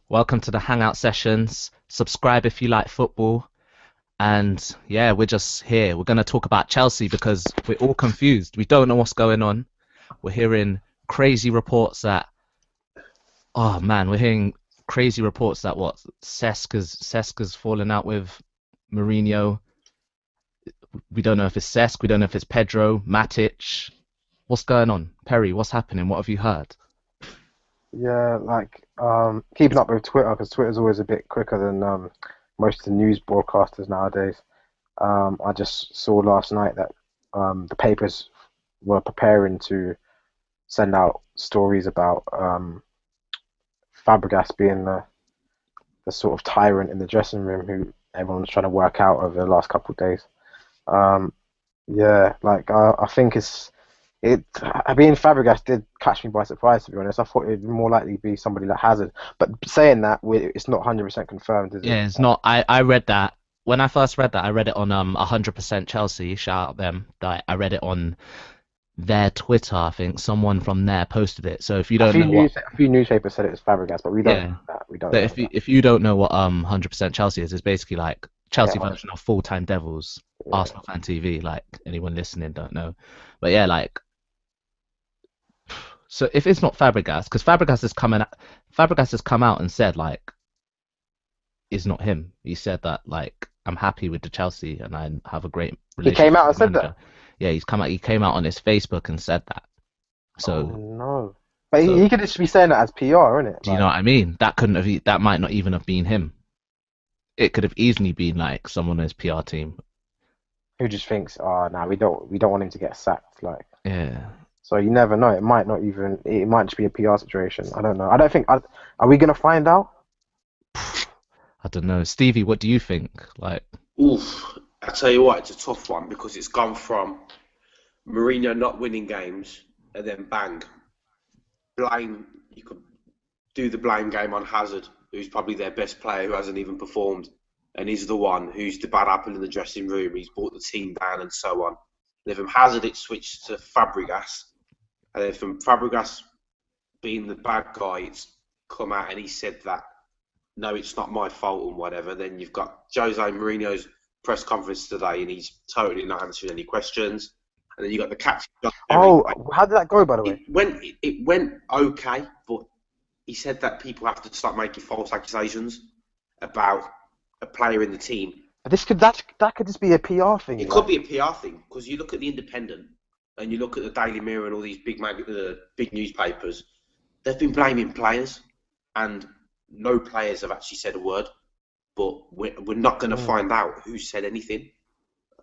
Welcome to the Hangout sessions. Subscribe if you like football. And yeah, we're just here. We're going to talk about Chelsea because we're all confused. We don't know what's going on. We're hearing crazy reports that, oh man, we're hearing crazy reports that what Cesca's fallen out with Mourinho. We don't know if it's Cesc. We don't know if it's Pedro, Matic. What's going on? Perry, what's happening? What have you heard? Yeah, keeping up with Twitter because Twitter's always a bit quicker than most of the news broadcasters nowadays. I just saw last night that the papers were preparing to send out stories about Fabregas being the sort of tyrant in the dressing room who everyone's trying to work out over the last couple of days. Um, yeah, I think being Fabregas did catch me by surprise, to be honest. I thought it'd more likely be somebody like Hazard. But saying that, it's not 100% confirmed, is it? Yeah, it's not. I read that when I first read that. I read it on 100% Chelsea. Shout out them. I read it on their Twitter. I think someone from there posted it. So if you don't know what, A few newspapers said it was Fabregas, but we don't yeah. know that. We don't But know that. if you don't know what 100% Chelsea is, it's basically like Yeah, Chelsea version of Full Time Devils, yeah. Arsenal fan TV. Like anyone listening don't know, but yeah, like so if it's not Fabregas, because Fabregas has come out and said like it's not him. He said that like I'm happy with the Chelsea and I have a great He came relationship out with and the said that. manager. Yeah, he's come out. He came out on his Facebook and said that. Oh So no! But so he could just be saying that as PR, isn't it? do you know what I mean? That couldn't have. That might not even have been him. It could have easily been like someone on his PR team. Who just thinks, oh no, we don't want him to get sacked. Yeah. So you never know. It might just be a PR situation. I don't know. I don't think. Are we gonna find out? I don't know. Stevie, what do you think? Like, Oof, I tell you what, it's a tough one because it's gone from Mourinho not winning games and then bang, blame. You could do the blame game on Hazard, who's probably their best player who hasn't even performed, and he's the one who's the bad apple in the dressing room. He's brought the team down and so on. Then from Hazard, it switched to Fabregas, and then from Fabregas being the bad guy, it's come out and he said that no, it's not my fault and whatever. Then you've got Jose Mourinho's press conference today, and he's totally not answering any questions. And then you got the catch. Oh, how did that go, by the way? It went okay, but he said that people have to start making false accusations about a player in the team. But that could just be a PR thing. It could be a PR thing because you look at the Independent and you look at the Daily Mirror and all these big newspapers. They've been blaming players, and no players have actually said a word. But we're not going to find out who said anything.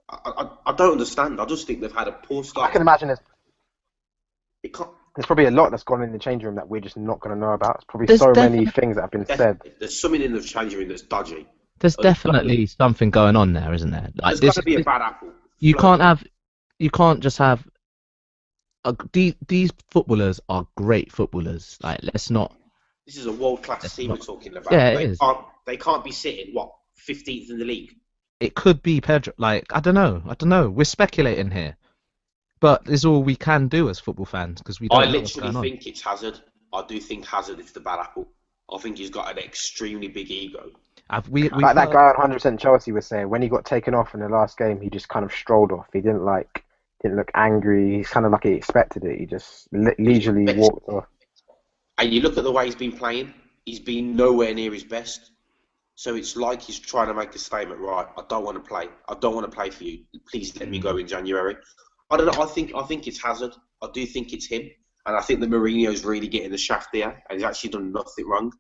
I don't understand. I just think they've had a poor I start. can imagine It can't, there's probably a lot that's gone in the change room that we're just not going to know about. There's probably there's so many definitely things that have been said. there's something in the changing room that's dodgy. there's definitely something going on there, isn't there? Like There's got this, to be a bad apple. you can't have, you can't just have. These footballers are great footballers. Like This is a world-class let's team we're not. talking about. Yeah, it is. They can't be sitting, what, 15th in the league? It could be Pedro. Like I don't know. I don't know. We're speculating here, but it's all we can do as football fans because we I don't know what's literally going on. think it's Hazard. I do think Hazard is the bad apple. I think he's got an extremely big ego. We've Like that heard. guy on 100% Chelsea was saying, when he got taken off in the last game, he just kind of strolled off. He didn't look angry. He's kind of like he expected it. He just leisurely walked off. And you look at the way he's been playing, he's been nowhere near his best. So it's like he's trying to make a statement, right, I don't want to play. I don't want to play for you. Please let me go in January. I don't know. I think it's Hazard. I do think it's him. And I think that Mourinho's really getting the shaft there, and he's actually done nothing wrong.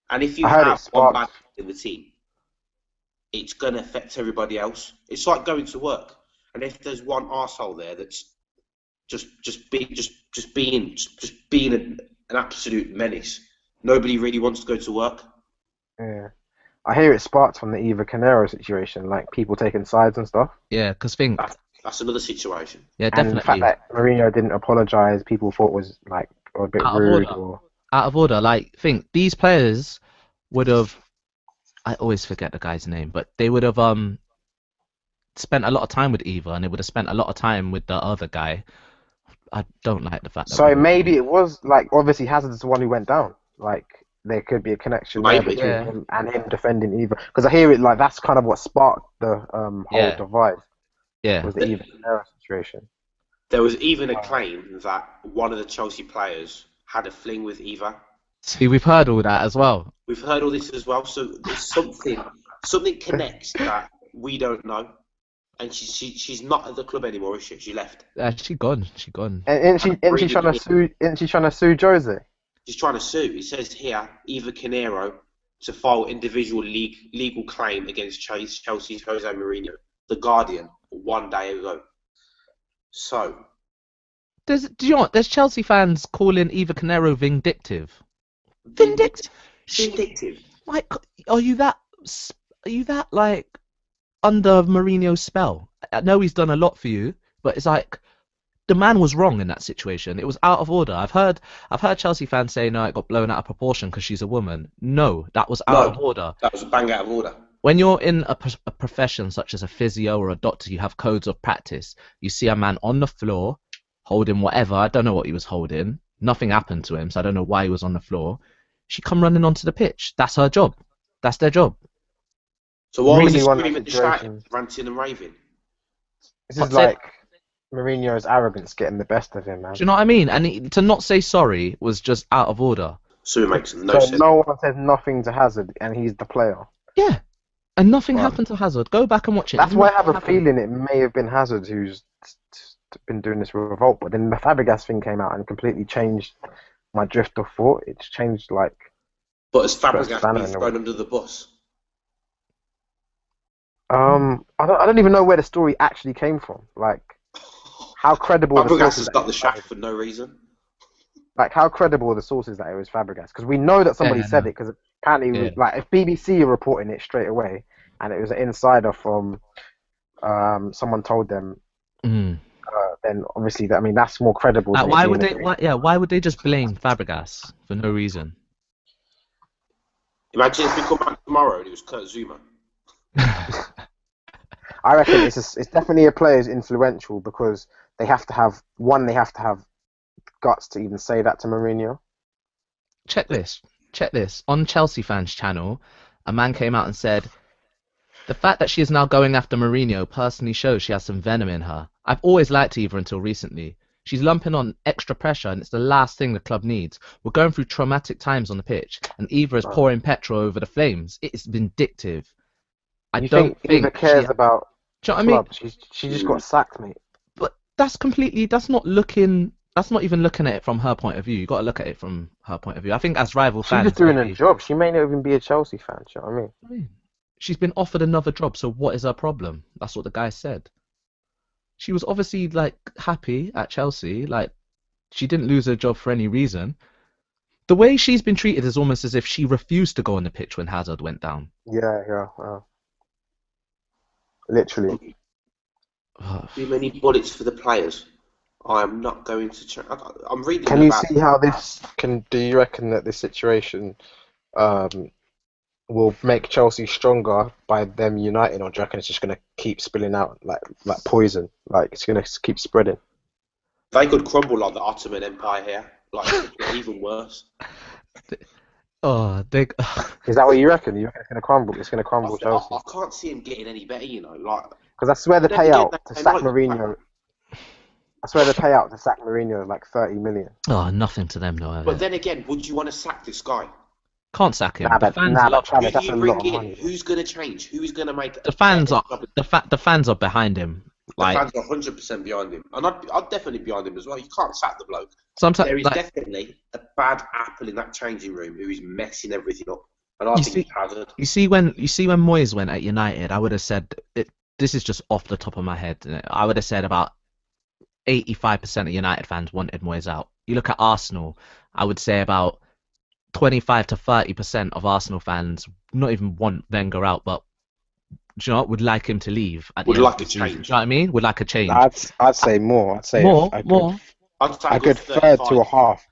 And if you I heard it have one bad sparked. in the team, it's going to affect everybody else. It's like going to work. And if there's one arsehole there that's just being an absolute menace, nobody really wants to go to work. Yeah. I hear it sparked from the Eva Canero situation, like people taking sides and stuff. Yeah, because think. That's another situation. Yeah, And the fact definitely that Mourinho didn't apologise, people thought was like a bit out of rude order. or Out of order. Like think these players would have. I always forget the guy's name, but they would have spent a lot of time with Eva, and they would have spent a lot of time with the other guy. I don't like the fact that we so don't. maybe it was like obviously Hazard's the one who went down. Like there could be a connection there Maybe. between Yeah. him and him defending Eva. Because I hear it like that's kind of what sparked the whole Yeah. divide Yeah. was the Eva Canero situation. There was even a claim that one of the Chelsea players had a fling with Eva. See, we've heard all that as well. We've heard all this as well, so there's something connects that we don't know. And she's not at the club anymore, is she? She left. She gone. She gone. And isn't she trying to sue? Isn't she trying to sue Jose? She's trying to sue. It says here, Eva Canero to file individual legal claim against Chelsea's Jose Mourinho. The Guardian, 1 day ago. So, Do you know what? There's Chelsea fans calling Eva Canero vindictive. Vindictive. vindictive. Like, are you that like under Mourinho's spell? I know he's done a lot for you, but it's like the man was wrong in that situation. It was out of order. I've heard Chelsea fans say no, it got blown out of proportion because she's a woman. No, that was out of order. That was a bang out of order. When you're in a profession such as a physio or a doctor, you have codes of practice. You see a man on the floor holding whatever. I don't know what he was holding. Nothing happened to him, so I don't know why he was on the floor. She come running onto the pitch. That's her job. That's their job. So why was he Really screaming and shouting, ranting and raving? This is like Mourinho's arrogance getting the best of him, man. Do you know what I mean? And to not say sorry was just out of order. So it makes no So sense. no one says nothing to Hazard, and he's the player. Yeah. And nothing Right. happened to Hazard. Go back and watch it. That's why I have a Nothing feeling it may have been Hazard who's been doing this revolt, but then the Fabregas thing came out and completely changed my drift of thought. It's changed like. But has First Fabregas banner been in the thrown under the bus? I don't even know where the story actually came from. Like, how credible the Fabregas sources has that got it the was shaft Fabregas. for no reason. Like, how credible are the sources that it was Fabregas? Because we know that somebody said it. Because apparently, Yeah. like, if BBC are reporting it straight away, and it was an insider from someone told them, Mm. then obviously, that's more credible. Like, than why it would being they? Why would they just blame Fabregas for no reason? Imagine if we come back tomorrow and it was Kurt Zuma. I reckon it's definitely a player who's influential because they have to have guts to even say that to Mourinho. Check this. On Chelsea fans channel, a man came out and said, the fact that she is now going after Mourinho personally shows she has some venom in her. I've always liked Eva until recently. She's lumping on extra pressure and it's the last thing the club needs. We're going through traumatic times on the pitch and Eva is pouring petrol over the flames. It is vindictive. I You don't think Eva cares about Do you know the what I mean? club? She just got sacked, mate. But that's not even looking at it from her point of view. You got to look at it from her point of view. I think as rival She's fans, just doing maybe- a job. She may not even be a Chelsea fan. Do you know what I mean? She's been offered another job, so what is her problem? That's what the guy said. She was obviously like happy at Chelsea, like she didn't lose her job for any reason. The way she's been treated is almost as if she refused to go on the pitch when Hazard went down. Yeah. Literally. Too many bullets for the players. I am not going to change. I'm reading Can you about see how this can? Do you reckon that this situation will make Chelsea stronger by them uniting, or do you reckon it's just going to keep spilling out like poison? Like it's going to keep spreading. they could crumble like the Ottoman Empire here. Like even worse. Oh, they. Is that what you reckon? You reckon it's going to crumble? It's going to crumble Chelsea? I can't see him getting any better. Like Because I swear the Then again, payout to they sack like- Mourinho. I swear the payout to sack Mourinho is like 30 million. Oh, nothing to them, no. But then again, would you want to sack this guy? Can't sack him. Nah, The but fans nah, love but Travis, Who that's do a you lot bring of in? money. Who's going to change? Who's going to make the fans are the fans are behind him. The Like fans are 100% behind him, and I'd definitely be behind him as well. You can't sack the bloke. sometimes, There is like, definitely a bad apple in that changing room who is messing everything up, and I You think see- it's Hazard. you see when Moyes went at United, I would have said it. This is just off the top of my head. I would have said about 85% of United fans wanted Moyes out. You look at Arsenal, I would say about 25 to 30% of Arsenal fans not even want Wenger out, but do you know what, would like him to leave. At the Would end like of the a season. change. Do you know what I mean? Would like a change. I'd say more. I'd say More. I'd say a good third to a 35. half.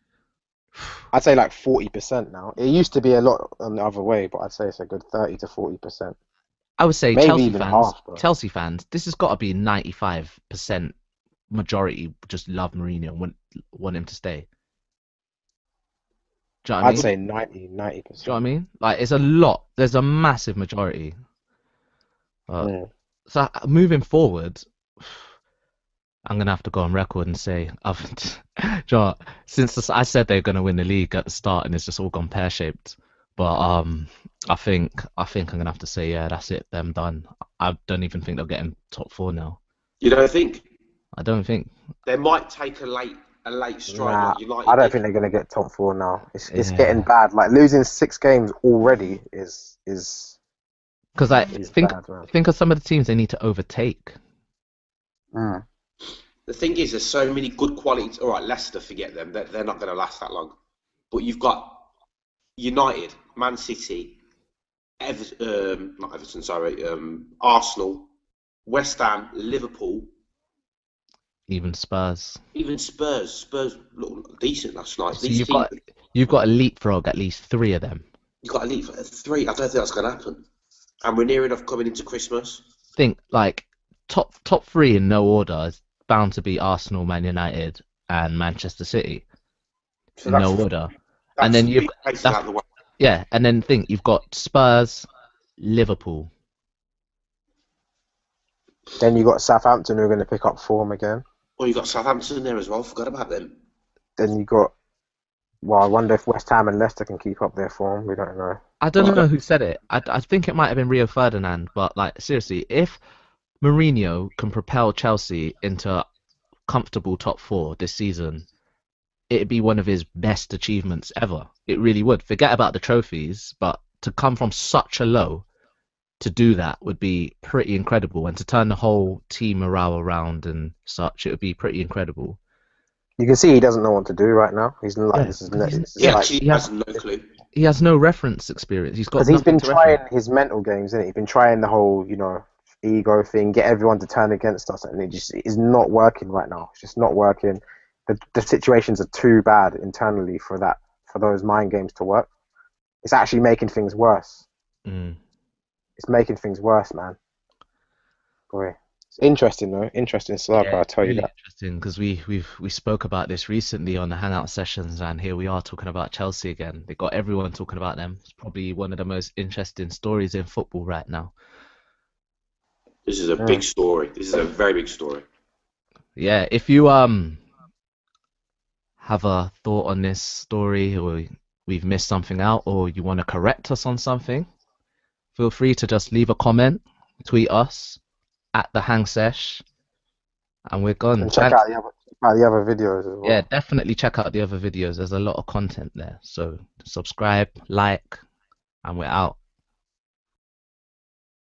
I'd say like 40% now. It used to be a lot on the other way, but I'd say it's a good 30 to 40%. I would say Maybe Chelsea even fans. half, bro. Chelsea fans. This has got to be 95% majority. Just love Mourinho and want him to stay. Do you know what I I'd mean? say Do you know what I 90%. mean? Like it's a lot. There's a massive majority. Mm. So moving forward, I'm gonna have to go on record and say I've, do you know what, since I said they're gonna win the league at the start and it's just all gone pear-shaped. But I think I'm gonna have to say yeah, that's it. Them done. I don't even think they'll get in top four now. You don't think I don't think. they might take a late stride Nah, like I United don't did? think they're gonna get top four now. It's getting Yeah, bad. Like losing 6 games already because I is think bad, man. think of some of the teams they need to overtake. Mm. The thing is, there's so many good qualities. All right, Leicester, forget them. They're not going to last that long. But you've got United, Man City, not Everton, sorry, Arsenal, West Ham, Liverpool, Even Spurs. even Spurs. Spurs look decent last night. So These teams, you've got a leapfrog at least three of them. you've got to leave at 3. I don't think that's going to happen. And we're near enough coming into Christmas. Think like top three in no order is bound to be Arsenal, Man United, and Manchester City So in no order. And that's then three places out of the way. yeah, and then think you've got Spurs, Liverpool. Then you got Southampton who are gonna pick up form again. Well, you've got Southampton there as well. Forgot about them. Then you got I wonder if West Ham and Leicester can keep up their form. We don't know. I don't Well, know who said it. I think it might have been Rio Ferdinand, but like seriously, if Mourinho can propel Chelsea into comfortable top four this season, it'd be one of his best achievements ever. It really would. Forget about the trophies, but to come from such a low to do that would be pretty incredible, and to turn the whole team morale around and such, it would be pretty incredible. You can see he doesn't know what to do right now. He's like Yeah, this is because this he is like actually has no clue. he has no reference experience. He's got because he's nothing been to reference. trying his mental games, isn't he? He's been trying the whole ego thing, get everyone to turn against us, and it just is not working right now. It's just not working. The situations are too bad internally for those mind games to work. It's actually making things worse. Mm. It's making things worse, man. Boy, it's interesting though. Interesting stuff. Yeah, I'll it's tell you really that. interesting because we spoke about this recently on the hangout sessions, and here we are talking about Chelsea again. They got everyone talking about them. It's probably one of the most interesting stories in football right now. This is a Mm. big story. This is a very big story. Yeah, if you have a thought on this story, or we've missed something out, or you want to correct us on something, feel free to just leave a comment, tweet us at the hang sesh, and we're gone. And check Thanks. out the other videos as well. Yeah, definitely check out the other videos. There's a lot of content there. So subscribe, like, and we're out.